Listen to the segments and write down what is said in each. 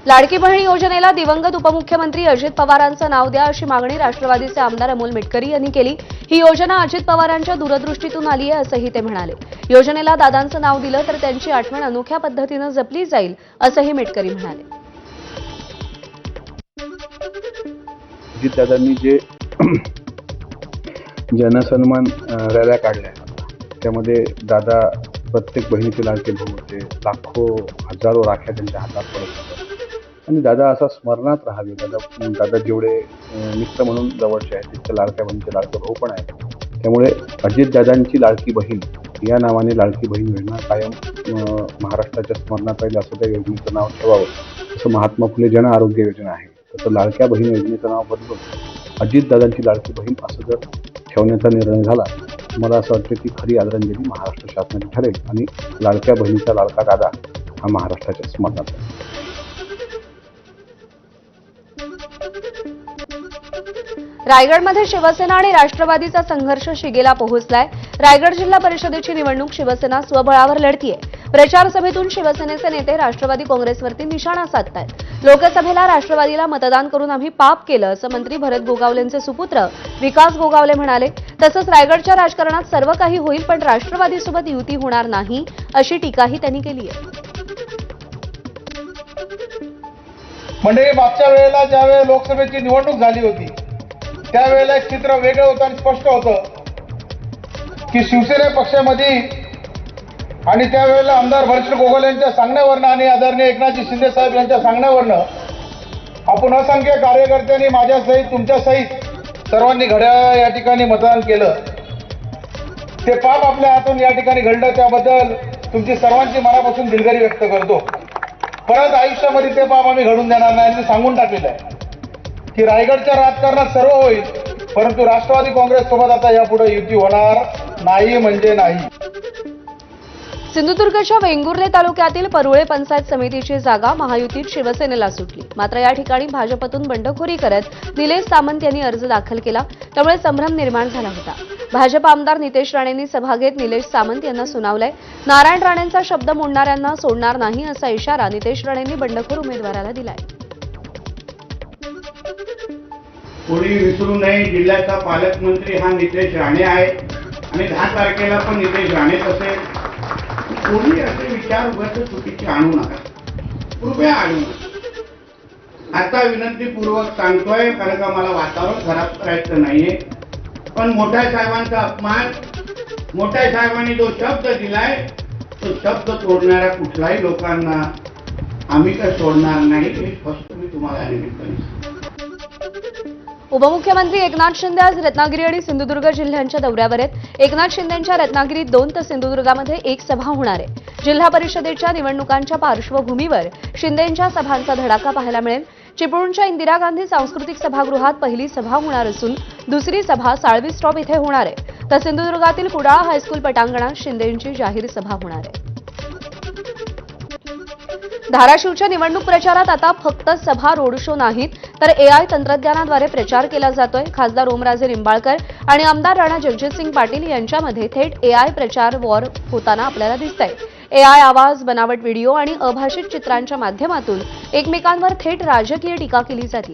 लाडकी बहीण योजनेला दिवंगत उपमुख्यमंत्री अजित पवारांचं नाव द्या अशी मागणी राष्ट्रवादीचे आमदार अमोल मिटकरी यांनी केली। ही योजना अजित पवारांच्या दूरदृष्टीतून आली आहे असंही ते म्हणाले। योजनेला दादांचं नाव दिलं तर त्यांची आठवण अनोख्या पद्धतीनं जपली जाईल असंही मिटकरी म्हणाले। अजित दादांनी जे जनसन्मान रॅल्या काढल्या त्यामध्ये दादा प्रत्येक बहिणीचे लाडके भाऊ होते, लाखो हजारो राख्या त्यांच्या हातात पडत होत्या आणि दादा असा स्मरणात राहावे। दादा जेवढे मित्र म्हणून जवळचे आहेत तितके लाडक्या बहिणीचे लाडके भाऊ पण आहेत। त्यामुळे अजितदादांची लाडकी बहीण या नावाने लाडकी बहीण योजना कायम महाराष्ट्राच्या स्मरणात राहील असं त्या योजनेचं नाव ठेवावं। जसं महात्मा फुले जन आरोग्य योजना आहे तसं लाडक्या बहीण योजनेचं नाव बदलून अजितदादांची लाडकी बहीण असं जर ठेवण्याचा निर्णय झाला मला असं वाटतं की खरी आदरांजली महाराष्ट्र शासनाची ठरेल आणि लाडक्या बहिणीचा लाडका दादा हा महाराष्ट्राच्या स्मरणात राहील। रायगडमध्ये शिवसेना आणि राष्ट्रवादीचा संघर्ष शिगेला पोहोचलाय। रायगड जिल्हा परिषदेची निवडणूक शिवसेना स्वबळावर लढतीये। प्रचार सभेतून शिवसेनेचे नेते राष्ट्रवादी काँग्रेसवरती निशाणा साधतायत। लोकसभेला राष्ट्रवादीला मतदान करून आम्ही पाप केलं असं मंत्री भरत गोगावलेंचे सुपुत्र विकास गोगावले म्हणाले। तसंच रायगडच्या राजकारणात सर्व काही होईल पण राष्ट्रवादीसोबत युती होणार नाही अशी टीकाही त्यांनी केली आहे। म्हणजे मागच्या वेळेला ज्यावेळेला लोकसभेची निवडणूक झाली होती त्यावेळेला एक चित्र वेगळं होतं आणि स्पष्ट होतं की शिवसेना पक्षामध्ये आणि त्यावेळेला आमदार भरत गोगावले यांच्या सांगण्यावरनं आणि आदरणीय एकनाथजी शिंदे साहेब यांच्या सांगण्यावरनं आपण असंख्य कार्यकर्त्यांनी माझ्यासहित तुमच्यासहित सर्वांनी घड्याळ या ठिकाणी मतदान केलं। ते पाप आपल्या हातून या ठिकाणी घडलं त्याबद्दल तुमची सर्वांची मनापासून दिलगिरी व्यक्त करतो। परत आयुष्यामध्ये ते पाप आम्ही घडून देणार नाही आणि सांगून टाकलेलं आहे की रायगडच्या राजकारणात सर्व होईल परंतु राष्ट्रवादी काँग्रेस सोबत आता यापुढे युती होणार नाही म्हणजे नाही। सिंधुदुर्गच्या वेंगुर्ले तालुक्यातील परुळे पंचायत समितीची जागा महायुतीत शिवसेनेला सुटली। मात्र या ठिकाणी भाजपतून बंडखोरी करत निलेश सामंत यांनी अर्ज दाखल केला त्यामुळे संभ्रम निर्माण झाला होता। भाजप आमदार नितेश राणेंनी सभा घेत निलेश सामंत यांना सुनावलंय। नारायण राणेंचा शब्द मोडणाऱ्यांना सोडणार नाही असा इशारा नितेश राणेंनी बंडखोर उमेदवाराला दिलाय। कोणी विसरू नये जिल्ह्याचा पालकमंत्री हा नितेश राणे आहे आणि 10 तारखेला पण नितेश राणेच असेल। कोणी असे विचार उगाच चुकीचे आणू नका, कृपया आणू नका। आता विनंतीपूर्वक सांगतोय कारण का मला वातावरण खराब करायचं नाहीये पण मोठ्या साहेबांचा अपमान, मोठ्या साहेबांनी जो शब्द दिलाय तो शब्द तोडणाऱ्या कुठल्याही लोकांना आम्ही काय सोडणार नाही हे स्पष्ट मी तुम्हाला निमित्ताने। उपमुख्यमंत्री एकनाथ शिंदे आज रत्नागिरी आणि सिंधुदुर्ग जिल्ह्यांच्या दौऱ्यावर आहेत। एकनाथ शिंदेंच्या रत्नागिरीत 2 तर सिंधुदुर्गामध्ये 1 सभा होणार आहे। जिल्हा परिषदेच्या निवडणुकांच्या पार्श्वभूमीवर शिंदेंच्या सभांचा धडाका पाहायला मिळेल। चिपळूणच्या इंदिरा गांधी सांस्कृतिक सभागृहात पहिली सभा होणार असून दुसरी सभा साळवी स्टॉप इथे होणार आहे तर सिंधुदुर्गातील कुडाळ हायस्कूल पटांगणात शिंदेंची जाहीर सभा होणार आहे। धाराशिवच्या निवडणूक प्रचारात आता फक्त सभा रोड शो नाहीत तर एआय तंत्रज्ञानाद्वारे प्रचार केला जातोय। खासदार ओमराजे निंबाळकर आणि आमदार राणा जगजितसिंग पाटील यांच्यामध्ये थेट एआय प्रचार वॉर होताना आपल्याला दिसतंय। एआय आवाज, बनावट व्हिडिओ आणि अभाषित चित्रांच्या माध्यमातून एकमेकांवर थेट राजकीय टीका केली जाते।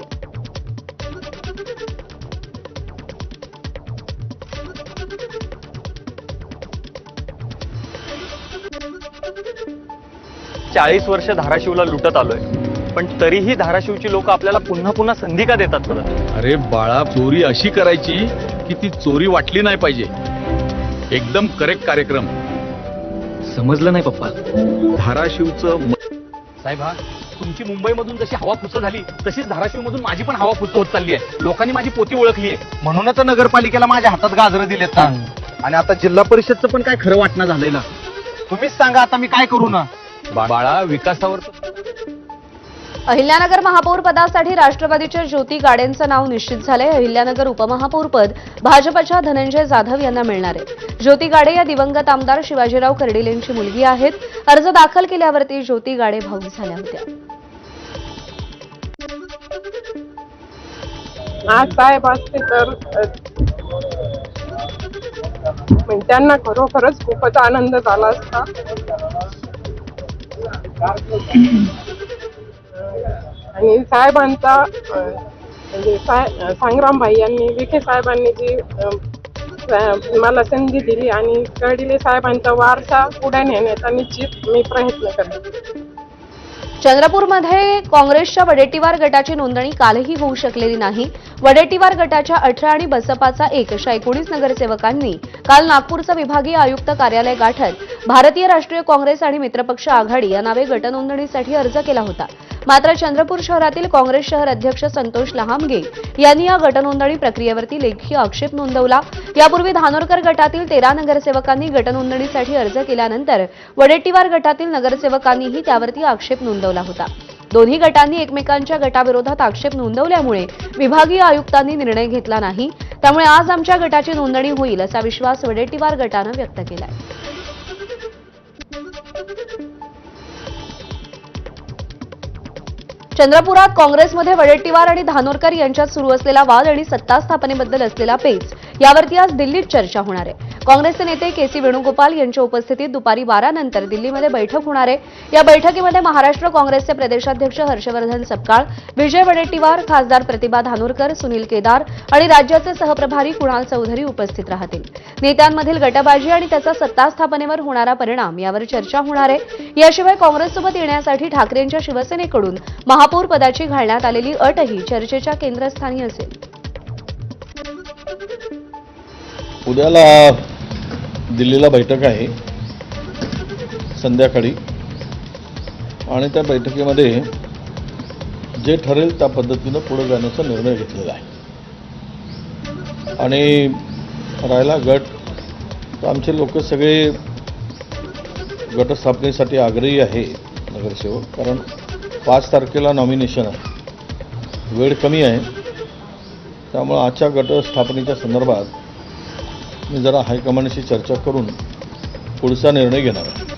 40 वर्ष धाराशिवला लुटत आलोय पण तरीही धाराशिवची लोक आपल्याला पुन्हा पुन्हा संधी का देतात परत? अरे बाळा, चोरी अशी करायची की ती चोरी वाटली नाही पाहिजे। एकदम करेक्ट कार्यक्रम। समजलं नाही पप्पा। धाराशिवचं साहेब हा तुमची मुंबईमधून जशी हवा फुस झाली तशीच धाराशिवमधून माझी पण हवा फुस होत चालली आहे। लोकांनी माझी पोती ओळखली आहे म्हणूनच नगरपालिकेला माझ्या हातात गाजरं दिलेत आणि आता जिल्हा परिषदचं पण काय खरं वाटणं झालंय ना। तुम्हीच सांगा आता मी काय करू ना। बाळा, विकासावर अहिल्यानगर महापौर पदासाठी राष्ट्रवादीच्या ज्योती गाडेंचं नाव निश्चित झालंय। अहिल्यानगर उपमहापौर पद भाजपच्या धनंजय जाधव यांना मिळणार आहे। ज्योती गाडे या दिवंगत आमदार शिवाजीराव कर्डिलेंची मुलगी आहेत। अर्ज दाखल केल्यावरती ज्योती गाडे भावूक झाल्या होत्या। आज साहेब असते तर त्यांना खरोखरच खूपच आनंद झाला असता। आणि साहेबांचा म्हणजे संग्रामभाई यांनी विखे साहेबांनी जी मला संधी दिली आणि कर्डिले साहेबांचा वारसा पुढे नेण्याचा निश्चित मी प्रयत्न करेन. चंद्रपूरमध्ये काँग्रेसच्या वडेट्टीवार गटाची नोंदणी कालही होऊ शकलेली नाही. वडेट्टीवार गटाच्या 18 आणि बसपाचा 1 अशा 19 नगरसेवकांनी काल नागपूरचं विभागीय आयुक्त कार्यालय गाठत भारतीय राष्ट्रीय काँग्रेस आणि मित्रपक्ष आघाडी या नावे गटनोंदणीसाठी अर्ज केला होता. मात्र चंद्रपूर शहरातील काँग्रेस शहर अध्यक्ष संतोष लहामगे यांनी या गटनोंदणी प्रक्रियेवरती लेखी आक्षेप नोंदवला. यापूर्वी धानोरकर गटातील 13 नगरसेवकांनी गटनोंदणीसाठी अर्ज केल्यानंतर वडेट्टीवार गटातील नगरसेवकांनीही त्यावरती आक्षेप नोंदवला होता. दोन्ही गटांनी एकमेकांच्या गटाविरोधात आक्षेप नोंदवल्यामुळे विभागीय आयुक्तांनी निर्णय घेतला नाही. त्यामुळे आज आमच्या गटाची नोंदणी होईल असा विश्वास वडेट्टीवार गटानं व्यक्त केलाय. चंद्रपुरात काँग्रेसमध्ये वडेट्टीवार आणि धानोरकर यांच्यात सुरू असलेला वाद आणि सत्ता स्थापनेबद्दल असलेला पेच यावरती आज दिल्लीत चर्चा होणार आहे. काँग्रेसचे नेते के.सी. वेणुगोपाल यांच्या उपस्थितीत दुपारी 12 नंतर दिल्लीमध्ये बैठक होणार आहे. या बैठकीमध्ये महाराष्ट्र काँग्रेसचे प्रदेशाध्यक्ष हर्षवर्धन सपकाळ, विजय वडेट्टीवार, खासदार प्रतिभा धानोरकर, सुनील केदार आणि राज्याचे सहप्रभारी कुणाल चौधरी उपस्थित राहतील. नेत्यांमधील गटबाजी आणि त्याचा सत्ता स्थापनेवर होणारा परिणाम यावर चर्चा होणार आहे. याशिवाय काँग्रेससोबत येण्यासाठी ठाकरेंच्या शिवसेनेकडून महापौर पदाची घालण्यात आलेली अटही चर्चेच्या केंद्रस्थानी असेल. उद्याला दिल्लीला बैठक आहे संध्याकाळी आणि त्या बैठकीमध्ये जे ठरेल त्या पद्धतीनं पुढे जाण्याचा निर्णय घेतलेला आहे. आणि राहिला गट तर आमचे लोक सगळे गटस्थापनेसाठी आग्रही आहे नगरसेवक, कारण 5 तारखेला नॉमिनेशन आहे, वेळ कमी आहे. त्यामुळे आजच्या गटस्थापनेच्या संदर्भात मी जरा हायकमांडशी चर्चा करून पुढचा निर्णय घेणार आहे.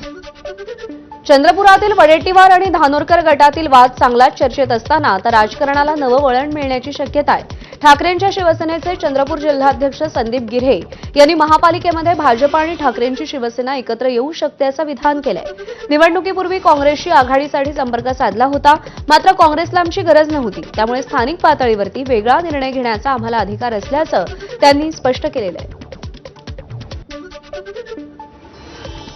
चंद्रपुरातील वडेट्टीवार आणि धानोरकर गटातील वाद चांगलाच चर्चेत असताना आता राजकारणाला नवं वळण मिळण्याची शक्यता आहे. ठाकरेंच्या शिवसेनेचे चंद्रपूर जिल्हाध्यक्ष संदीप गिऱ्हे यांनी महापालिकेमध्ये भाजप आणि ठाकरेंची शिवसेना एकत्र येऊ शकते असं विधान केलंय. निवडणुकीपूर्वी काँग्रेसशी आघाडीसाठी संपर्क साधला होता, मात्र काँग्रेसला आमची गरज नव्हती. त्यामुळे स्थानिक पातळीवरती वेगळा निर्णय घेण्याचा आम्हाला अधिकार असल्याचं त्यांनी स्पष्ट केलेलं आहे.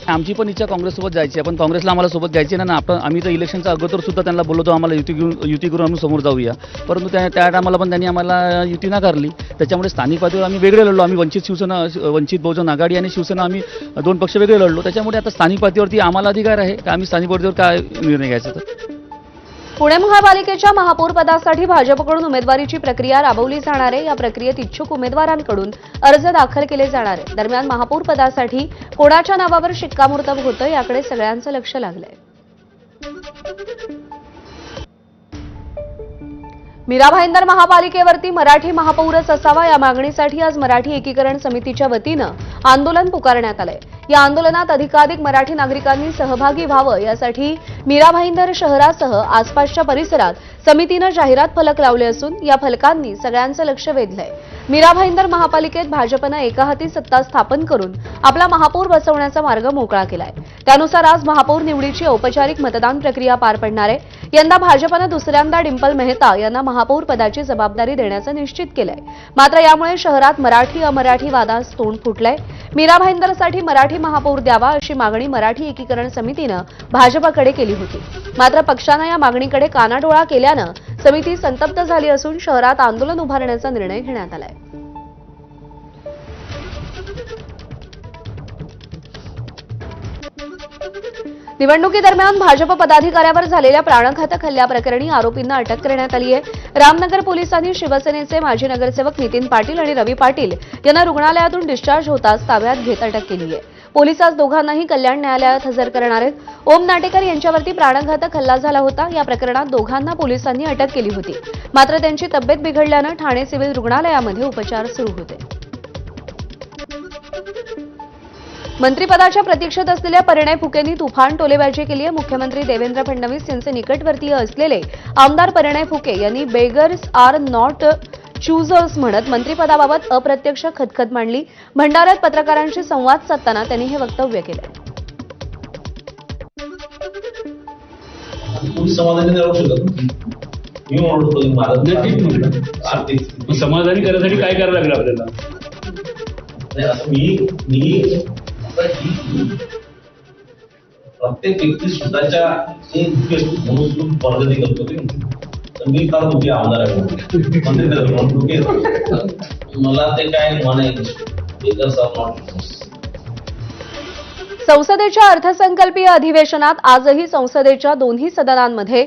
आमची पण इच्छा काँग्रेससोबत जायची आहे, पण काँग्रेसला आम्हाला सोबत घ्यायची ना. आम्ही तर इलेक्शनच्या अगोदर सुद्धा त्यांना बोलवतो आम्हाला युती करून आम्ही समोर जाऊया, परंतु त्या टायमाला पण त्यांनी आम्हाला युती नाकारली. त्याच्यामुळे स्थानिक पातळीवर आम्ही वेगळे लढलो. आम्ही वंचित बहुजन आघाडी आणि शिवसेना आम्ही 2 पक्ष वेगळे लढलो. त्याच्यामुळे आता स्थानिक पातळीवरती आम्हाला अधिकार आहे का आम्ही स्थानिक पातळीवर काय निर्णय घ्यायचा. तर पुणे महापालिकेच्या महापौर पदासाठी भाजपकडून उमेदवारीची प्रक्रिया राबवली जाणार आहे. या प्रक्रियेत इच्छुक उमेदवारांकडून अर्ज दाखल केले जाणार आहे. दरम्यान महापौर पदासाठी कोणाच्या नावावर शिक्कामोर्तब होतं याकडे सगळ्यांचं लक्ष लागलंय. मीरा भाईंदर महापालिकेवरती मराठी महापौरच असावा या मागणीसाठी आज मराठी एकीकरण समितीच्या वतीनं आंदोलन पुकारण्यात आलंय. या आंदोलनात अधिकाधिक मराठी नागरिकांनी सहभागी व्हावं यासाठी मीरा भाईंदर शहरासह आसपासच्या परिसरात समितीनं जाहिरात फलक लावले असून या फलकांनी सगळ्यांचं लक्ष वेधलंय. मीरा भाईंदर महापालिकेत भाजपनं एकाहाती सत्ता स्थापन करून आपला महापौर बसवण्याचा मार्ग मोकळा केलाय. त्यानुसार आज महापौर निवडीची औपचारिक मतदान प्रक्रिया पार पडणार आहे. यंदा भाजपनं दुसऱ्यांदा डिंपल मेहता यांना महापौर पदाची जबाबदारी देण्याचं निश्चित केलंय. मात्र यामुळे शहरात मराठी अमराठी वादास तोंड फुटलंय. मीरा भाईंदरसाठी मराठी महापौर द्यावा अशी मागणी मराठी एकीकरण समितीनं भाजपकडे केली होती. मात्र पक्षानं या मागणीकडे कानाडोळा केल्यानं समिती संतप्त झाली असून शहरात आंदोलन उभारण्याचा निर्णय घेण्यात आलाय. निवडणुकीदरम्यान भाजप पदाधिकाऱ्यावर झालेल्या प्राणघातक हल्ल्याप्रकरणी आरोपींना अटक करण्यात आली आहे. रामनगर पोलिसांनी शिवसेनेचे माजी नगरसेवक नितीन पाटील आणि रवी पाटील यांना रुग्णालयातून डिस्चार्ज होताच ताब्यात घेत अटक केली आहे. पोलीस आज दोघांनाही कल्याण न्यायालयात हजर करणार आहेत. ओम नाटेकर यांच्यावरती प्राणघातक हल्ला झाला होता. या प्रकरणात दोघांना पोलिसांनी अटक केली होती. मात्र त्यांची तब्येत बिघडल्यानं ठाणे सिव्हिल रुग्णालयामध्ये उपचार सुरू होते. मंत्रिपदाच्या प्रतीक्षेत असलेल्या परिणय फुकेंनी तुफान टोलेबाजी केली आहे. मुख्यमंत्री देवेंद्र फडणवीस यांचे निकटवर्तीय असलेले आमदार परिणय फुके यांनी बेगर्स आर नॉट चूजर्स म्हणत मंत्रिपदाबाबत अप्रत्यक्ष खदखद मांडली. भंडाऱ्यात पत्रकारांशी संवाद साधताना त्यांनी हे वक्तव्य केलं. पोलीस समाधानी राहू शकत मी म्हणतो माझं नक्कीच म्हटलं. आर्थिक मग समाधानी करण्यासाठी काय करायला लागलं आपल्याला? नाही, असं मी आता ही प्रत्येक व्यक्ती स्वतःच्या म्हणून प्रगती करतो की तर मी फार दुःखी आमदार आहे म्हणून दुःखी मला ते काय म्हणायचं संसदेच्या अर्थसंकल्पीय अधिवेशनात आजही संसदेच्या दोन्ही सदनांमध्ये